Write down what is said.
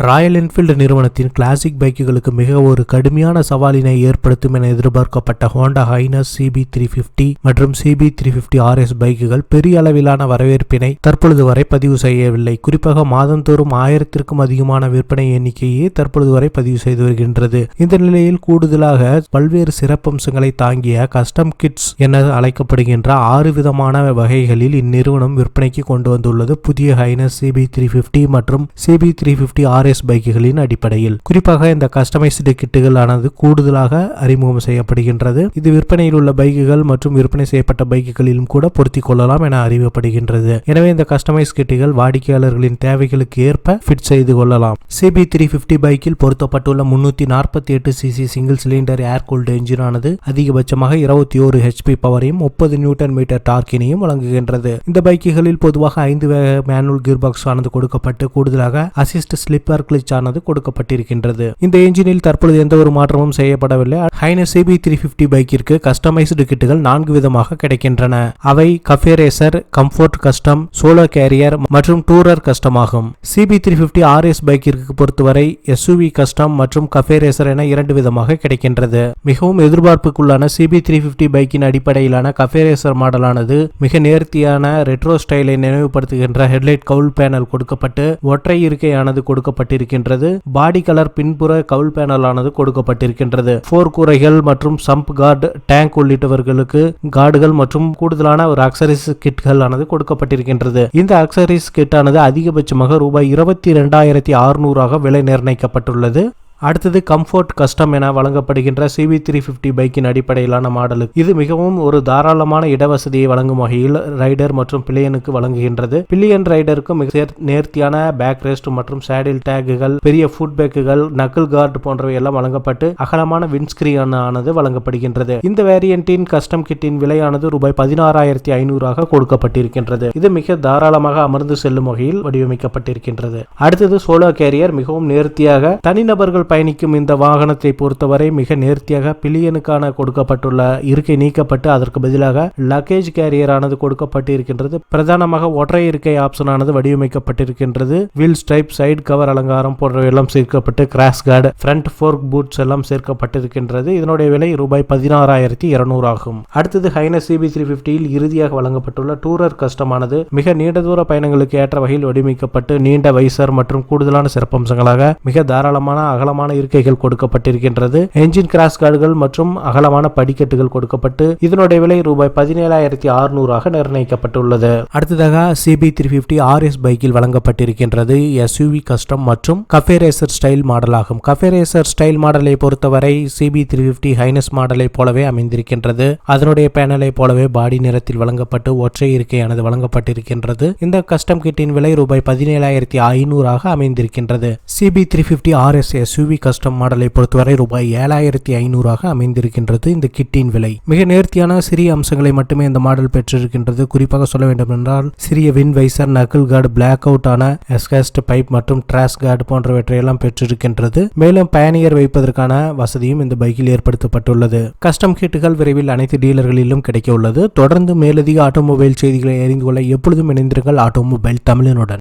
Royal Enfield நிறுவனத்தின் classic பைக்குகளுக்கு மிக ஒரு கடுமையான சவாலினை ஏற்படுத்தும் என எதிர்பார்க்கப்பட்ட ஹோண்டா ஹைனஸ் CB350 மற்றும் CB350 RS பைக்குகள் பெரிய அளவிலான வரவேற்பினை தற்பொழுது வரை பதிவு செய்யவில்லை. குறிப்பாக மாதந்தோறும் 1000க்கும் அதிகமான விற்பனை எண்ணிக்கையே தற்பொழுது வரை பதிவு செய்து வருகின்றது. இந்த நிலையில் கூடுதலாக பல்வேறு சிறப்பம்சங்களை தாங்கிய கஸ்டம் கிட்ஸ் என அழைக்கப்படுகின்ற 6 விதமான வகைகளில் இந்நிறுவனம் விற்பனைக்கு கொண்டு வந்துள்ளது புதிய ஹைனஸ் CB350 மற்றும் CB350 RS பைக்குகளின் அடிப்படையில். குறிப்பாக இந்த கஸ்டமைஸ்டு கிட்டுகள் ஆனது கூடுதலாக அறிமுகம் செய்யப்படுகின்றது. இது விற்பனையில் உள்ள பைக்குகள் மற்றும் விற்பனை செய்யப்பட்ட பைக்குகளிலும் கூட பொருத்திக் கொள்ளலாம் என அறிவிக்கப்படுகின்றது. எனவே இந்த கஸ்டமைஸ் கிட்டுகள் வாடிக்கையாளர்களின் தேவைகளுக்கு ஏற்ப ஃபிட் செய்து கொள்ளலாம். CB350 பைக்கில் பொருத்தப்பட்டுள்ள 348 cc சிங்கிள் சிலிண்டர் ஏர் கூல்டு என்ஜின் ஆனது அதிகபட்சமாக 21 HP பவரையும் 30 நியூட்டன் மீட்டர் டார்க்கினையும் வழங்குகின்றது. இந்த பைக்குகளில் பொதுவாக 5 வேக மேனுவல் கியர் பாக்ஸ் ஆனது கொடுக்கப்பட்டு கூடுதலாக அசிஸ்ட் ஸ்லிப்பர் கிளட்ச் ஆனது கொடுக்கப்பட்டிருக்கின்றது. இந்த என்ஜினில் தற்பொழுது எந்த ஒரு மாற்றமும் செய்யப்படவில்லை. ஹைனஸ் CB350 பைக்கிற்கு கஸ்டமைஸ்டு கிட்டுகள் 4 விதமாக கிடைக்கின்றன. அவை cafe racer, comfort custom, solo carrier மற்றும் டூரர் கஸ்டம் ஆகும். CB350 RS பைக்கிற்கு பொறுத்தவரை SUV கஸ்டம் மற்றும் கஃபே ரேசர் என 2 விதமாக கிடைக்கின்றது. மிகவும் எதிர்பார்ப்புக்குள்ளான CB350 பைக்கின் அடிப்படையிலான கஃபே ரேசர் மாடலானது மிக நேர்த்தியான ரெட்ரோ ஸ்டைலை நினைவுபடுத்துகின்ற ஹெட்லைட் கவுல் பேனல் கொடுக்கப்பட்டு ஒற்றை இருக்கையானது கொடுக்கப்பட்டிருக்கின்றது. பாடி கலர் பின்புற கவுல் பேனல் ஆனது கொடுக்கப்பட்டிருக்கின்றது. 4 கூரைகள் மற்றும் சம்ப் கார்டு, டேங்க் உள்ளிட்டவர்களுக்கு கார்டுகள் மற்றும் கூடுதலான ஒரு அக்சரிஸ் கிட்கள் ஆனது கொடுக்கப்பட்டிருக்கின்றது. இந்த அக்சரிஸ் கிட் ஆனது அதிகபட்சமாக ரூபாய் 22,600 விலை நிர்ணயிக்கப்பட்டுள்ளது. அடுத்தது கம்ஃபோர்ட் கஸ்டம் என வழங்கப்படுகின்ற CB350 பைக்கின் அடிப்படையிலான மாடல். இது மிகவும் ஒரு தாராளமான இடவசதியை வழங்கும் வகையில் ரைடர் மற்றும் பில்லியனுக்கு வழங்குகின்றது. பில்லியன் ரைடருக்கு மிக நேர்த்தியான பேக் ரெஸ்ட் மற்றும் சேடில் டேக்குகள், பெரிய ஃபுட் பேக்குகள், நக்கிள் கார்டு போன்றவை எல்லாம் வழங்கப்பட்டு அகலமான விண்ட்ஸ்கிரீன் ஆனது வழங்கப்படுகின்றது. இந்த வேரியண்டின் கஸ்டம் கிட்டின் விலையானது ரூபாய் 16,500 கொடுக்கப்பட்டிருக்கின்றது. இது மிக தாராளமாக அமர்ந்து செல்லும் வகையில் வடிவமைக்கப்பட்டிருக்கின்றது. அடுத்தது சோலோ கேரியர். மிகவும் நேர்த்தியாக தனிநபர்கள் பயணிக்கும் இந்த வாகனத்தை பொறுத்தவரை மிக நேர்த்தியாக பில்லியனுக்கான கொடுக்கப்பட்டுள்ள இருக்கை நீக்கப்பட்டு அதற்கு பதிலாக லக்கேஜ் கேரியர் ஆனது கொடுக்கப்பட்டிருக்கின்றது. பிரதானமாக ஒற்றை இருக்கை ஆப்ஷன் ஆனது வடிவமைக்கப்பட்டிருக்கின்றது. வீல் ஸ்ட்ரைப், சைடு கவர் அலங்காரம் போன்றவை எல்லாம் சேர்க்கப்பட்டு crash card, front fork boots எல்லாம் சேர்க்கப்பட்டிருக்கின்றது. இதனுடைய விலை ரூபாய் 16,200 ஆகும். அடுத்தது ஹைனஸ் CB350 இறுதியாக வழங்கப்பட்டுள்ள டூரர் கஸ்டமானது மிக நீண்ட தூர பயணங்களுக்கு ஏற்ற வகையில் வடிவமைக்கப்பட்டு நீண்ட வைசர் மற்றும் கூடுதலான சிறப்பம்சங்களாக மிக தாராளமான அகலமான இருக்கைகள் கொடுக்கப்பட்டிருக்கின்றது. என்ஜின் கிராஷ் கார்டுகள் மற்றும் அகலமான படிக்கட்டுகள் கொடுக்கப்பட்டு இதனுடைய விலை ரூபாய் 17,600 நிர்ணயிக்கப்பட்டுள்ளது. அடுத்ததாக CB350 RS பைக்கில் வழங்கப்பட்டிருக்கின்றது SUV கஸ்டம் மற்றும் கஃபே ரேசர் ஸ்டைல் மாடல் ஆகும். கஃபே ரேசர் ஸ்டைல் மாடலை பொறுத்தவரை CB350 ஹைனஸ் மாடலை போலவே அமைந்திருக்கின்றது. அதனுடைய பேனலை போலவே பாடி நிறத்தில் வழங்கப்பட்டு ஒற்றை இருக்கையானது வழங்கப்பட்டிருக்கின்றது. இந்த கஸ்டம் கிட்டின் விலை ரூபாய் 17,500 அமைந்திருக்கின்றது. CB350 RS SUV கஸ்டம் மாடலை பொறுத்தவரை ரூபாய் 7,500 அமைந்திருக்கின்றது. இந்த கிட்டின் விலை மிக நேர்த்தியான சிறிய அம்சங்களை மட்டுமே இந்த மாடல் பெற்றிருக்கின்றது. குறிப்பாக சொல்ல வேண்டும் என்றால் சிறிய wind visor, knuckle guard, black out ஆன எஸ்காஸ்ட் பைப் மற்றும் டிராஷ் கார்டு போன்றவற்றை எல்லாம் பெற்றிருக்கின்றது. மேலும் பயணியர் வைப்பதற்கான வசதியும் இந்த பைக்கில் ஏற்படுத்தப்பட்டுள்ளது. கஸ்டம் கிட்டுகள் விரைவில் அனைத்து டீலர்களிலும் கிடைக்க உள்ளது. தொடர்ந்து மேலதிக ஆட்டோமொபைல் செய்திகளை அறிந்து கொள்ள எப்பொழுதும் இணைந்திருங்கள் ஆட்டோமொபைல் தமிழனுடன்.